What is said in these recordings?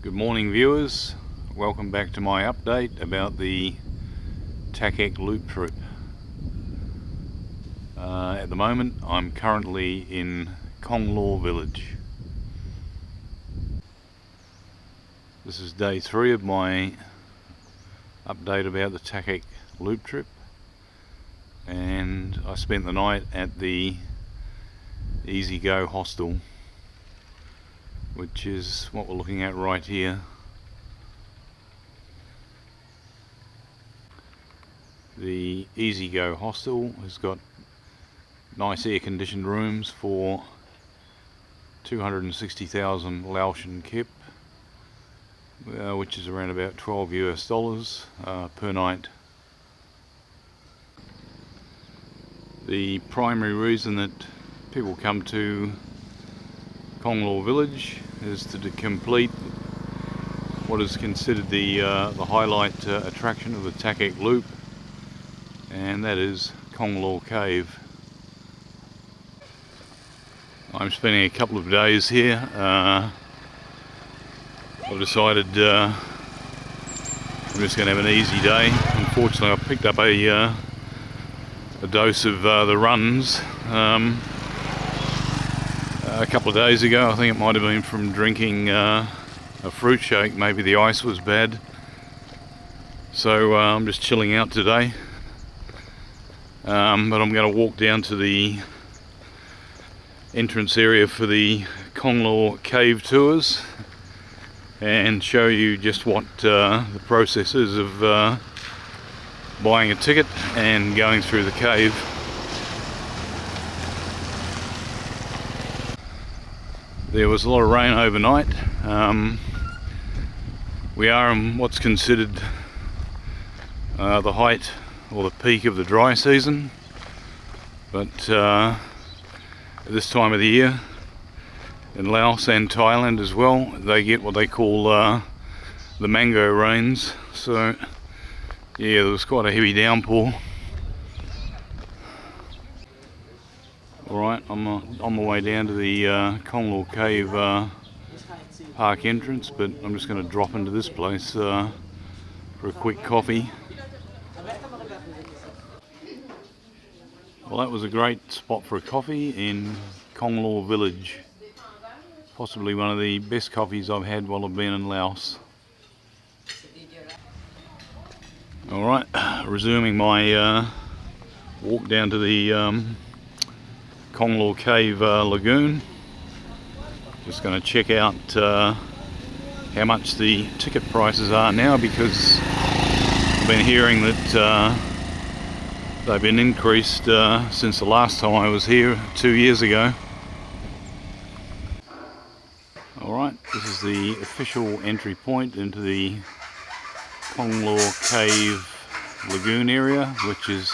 Good morning viewers, welcome back to my update about the Thakhek Loop trip. At the moment I'm currently in Kong Lor Village. This is day 3 of my update about the Thakhek Loop trip, and I spent the night at the Easy Go hostel, which is what we're looking at right here. The Easy Go hostel has got nice air-conditioned rooms for 260,000 Laotian kip, which is around about $12 US per night. The primary reason that people come to Kong Lor Village is to complete what is considered the highlight attraction of the Thakhek Loop, and that is Kong Lor Cave. I'm spending a couple of days here. I've decided I'm just going to have an easy day. Unfortunately, I picked up a dose of the runs a couple of days ago. I think it might have been from drinking a fruit shake. Maybe the ice was bad. So I'm just chilling out today. But I'm going to walk down to the entrance area for the Kong Lor Cave tours and show you just what the process is of buying a ticket and going through the cave. There was a lot of rain overnight. We are in what's considered the height or the peak of the dry season, but at this time of the year in Laos and Thailand as well, they get what they call the mango rains. So yeah, there was quite a heavy downpour. Alright, I'm on my way down to the Kong Lor Cave park entrance, but I'm just going to drop into this place for a quick coffee. Well, that was a great spot for a coffee in Kong Lor Village. Possibly one of the best coffees I've had while I've been in Laos. Alright, resuming my walk down to the Kong Lor Cave lagoon. Just going to check out how much the ticket prices are now, because I've been hearing that they've been increased since the last time I was here 2 years ago. Alright, this is the official entry point into the Kong Lor Cave lagoon area, which is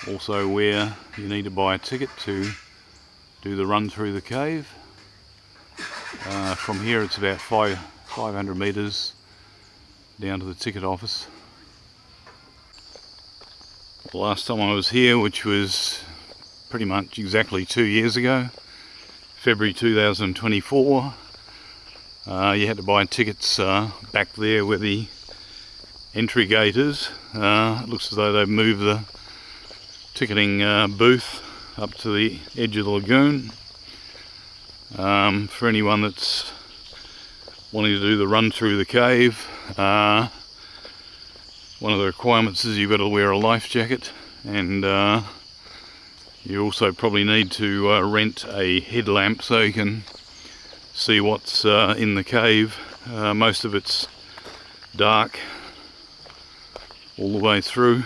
also where you need to buy a ticket to do the run through the cave. From here it's about 500 metres down to the ticket office. The last time I was here, which was pretty much exactly 2 years ago, February 2024, you had to buy tickets back there where the entry gate is. It looks as though they've moved the ticketing booth up to the edge of the lagoon. For anyone that's wanting to do the run through the cave, one of the requirements is you've got to wear a life jacket, and you also probably need to rent a headlamp so you can see what's in the cave. Most of it's dark all the way through.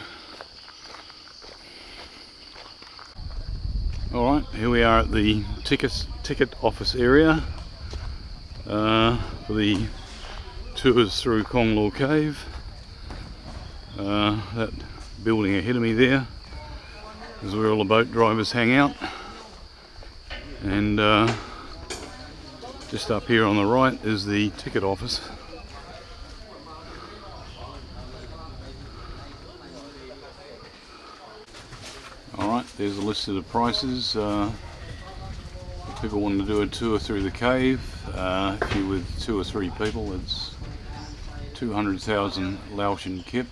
Alright, here we are at the ticket office area for the tours through Kong Lor Cave. That building ahead of me there is where all the boat drivers hang out, and just up here on the right is the ticket office. Alright, there's a list of the prices. The people want to do a tour through the cave. If you're with 2 or 3 people, it's 200,000 Laotian kip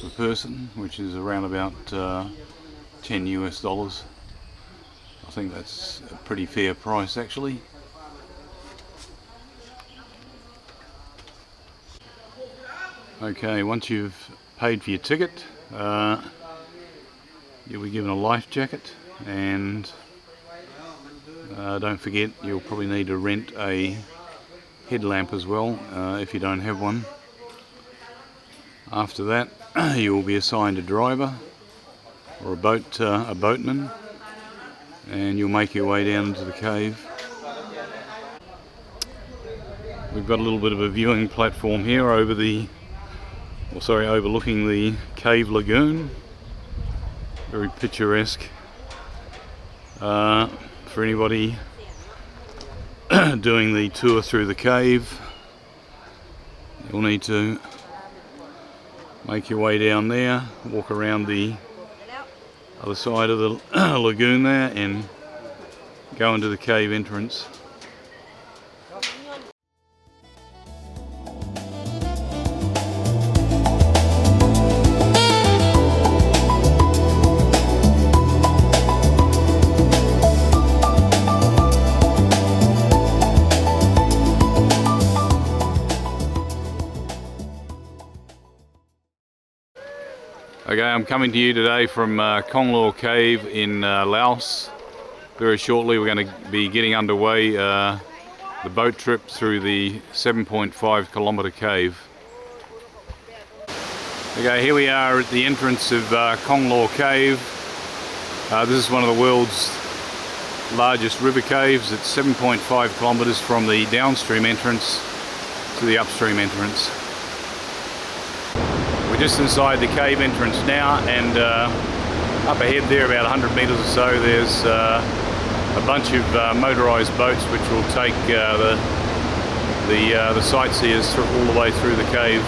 per person, which is around about $10 US. I think that's a pretty fair price actually. Okay, once you've paid for your ticket, you'll be given a life jacket, and don't forget you'll probably need to rent a headlamp as well if you don't have one. After that you will be assigned a driver or a boatman, and you'll make your way down into the cave. We've got a little bit of a viewing platform here overlooking the cave lagoon. Very picturesque. For anybody doing the tour through the cave, you'll need to make your way down there, walk around the other side of the lagoon there and go into the cave entrance. Okay, I'm coming to you today from Kong Lor Cave in Laos. Very shortly we're going to be getting underway the boat trip through the 7.5 kilometre cave. Okay, here we are at the entrance of Kong Lor Cave. This is one of the world's largest river caves. It's 7.5 kilometres from the downstream entrance to the upstream entrance. We're just inside the cave entrance now, and up ahead there, about 100 metres or so, there's a bunch of motorised boats which will take the sightseers all the way through the cave.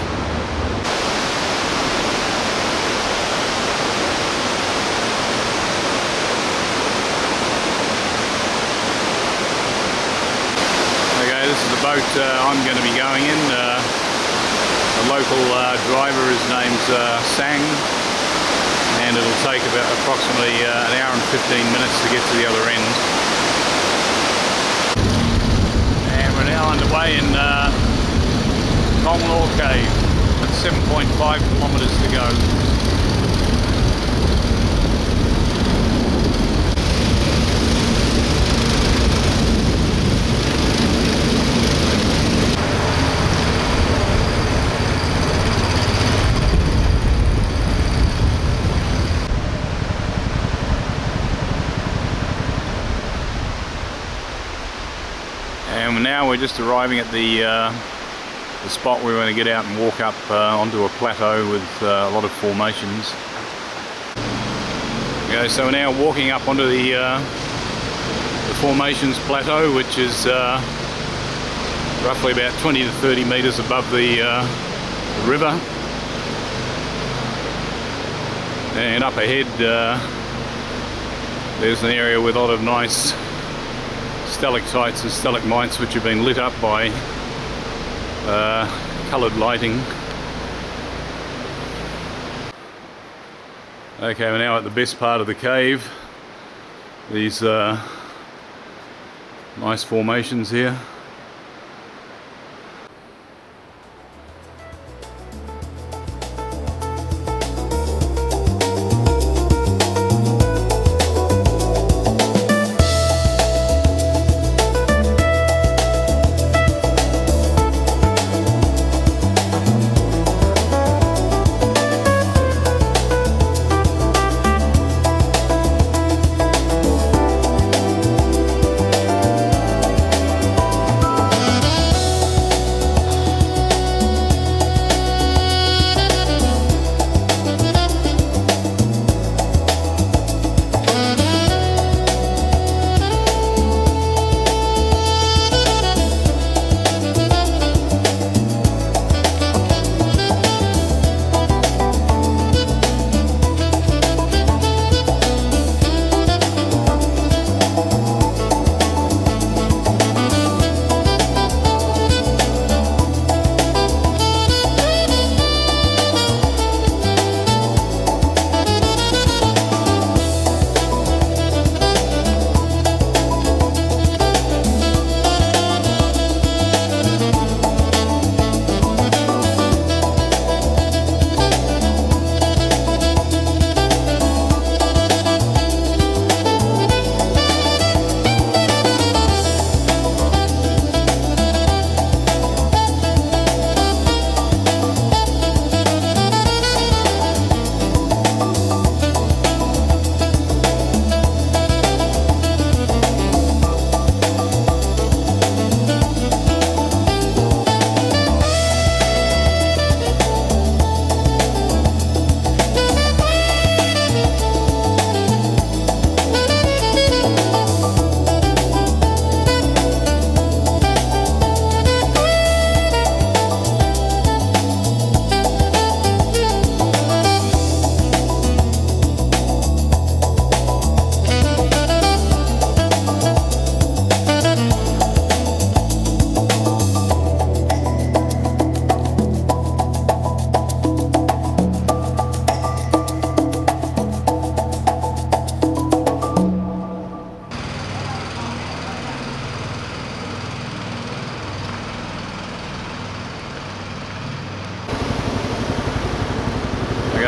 Okay, this is the boat I'm going to be going in. The local driver, his name's Sang, and it'll take about approximately an hour and 15 minutes to get to the other end. And we're now underway in Kong Lor Cave. That's 7.5 kilometres to go. And now we're just arriving at the spot where we're going to get out and walk up onto a plateau with a lot of formations. Okay, so we're now walking up onto the formations plateau, which is roughly about 20 to 30 metres above the river. And up ahead there's an area with a lot of nice stalactites and stalagmites which have been lit up by coloured lighting. Okay, we're now at the best part of the cave. These nice formations here.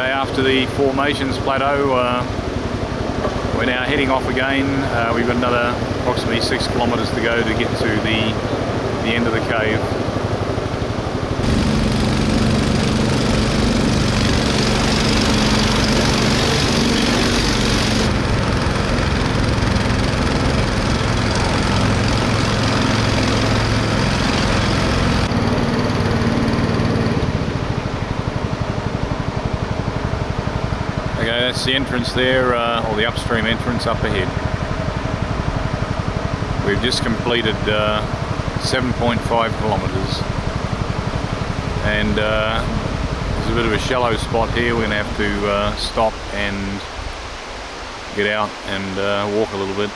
Okay, after the formations plateau, we're now heading off again. We've got another approximately 6 kilometres to go to get to the end of the cave. Okay, that's the entrance there, or the upstream entrance up ahead. We've just completed 7.5 kilometres, and there's a bit of a shallow spot here. We're going to have to stop and get out and walk a little bit.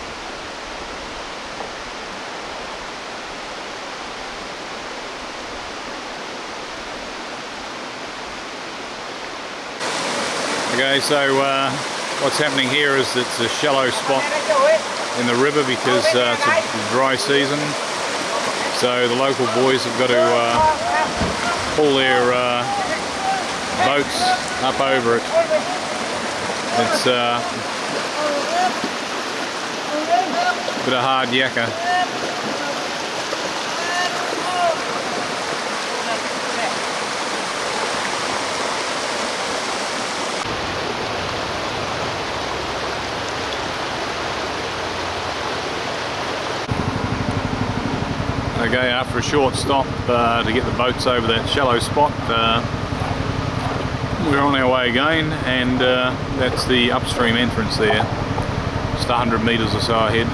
Okay, so what's happening here is it's a shallow spot in the river because it's a dry season. So the local boys have got to pull their boats up over it. It's a bit of hard yakka. Okay, after a short stop to get the boats over that shallow spot, we're on our way again, and that's the upstream entrance there, just 100 metres or so ahead.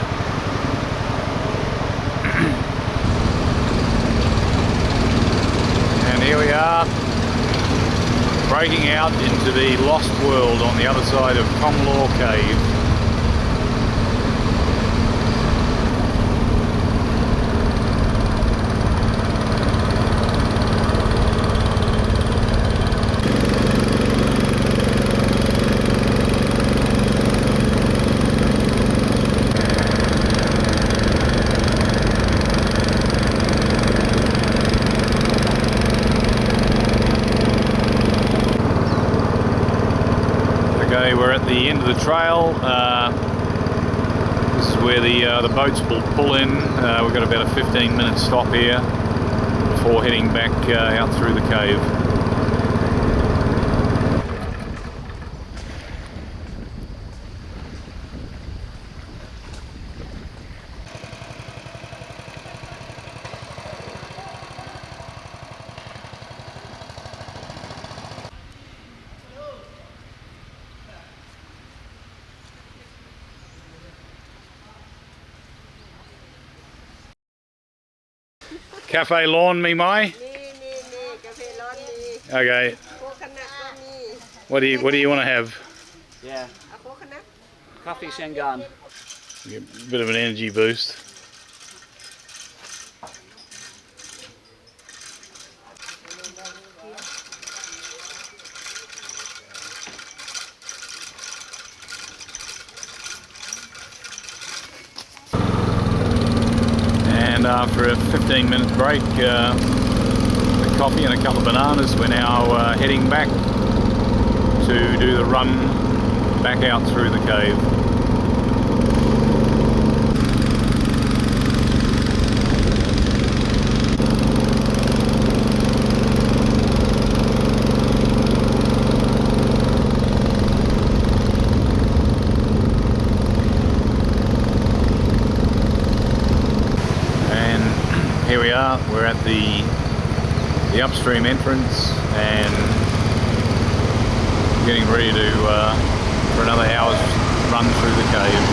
And here we are, breaking out into the lost world on the other side of Kong Lor Cave. Okay, we're at the end of the trail. This is where the boats will pull in. We've got about a 15-minute stop here before heading back out through the cave. Cafe lawn, me mai? Okay. What do you want to have? Yeah. Coffee Shangan. Get a bit of an energy boost. And after a 15-minute break, a coffee and a couple of bananas, we're now heading back to do the run back out through the cave. Here we are, we're at the upstream entrance and getting ready to for another hour's run through the cave.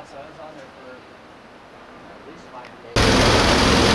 so I was on there for at least 5 days.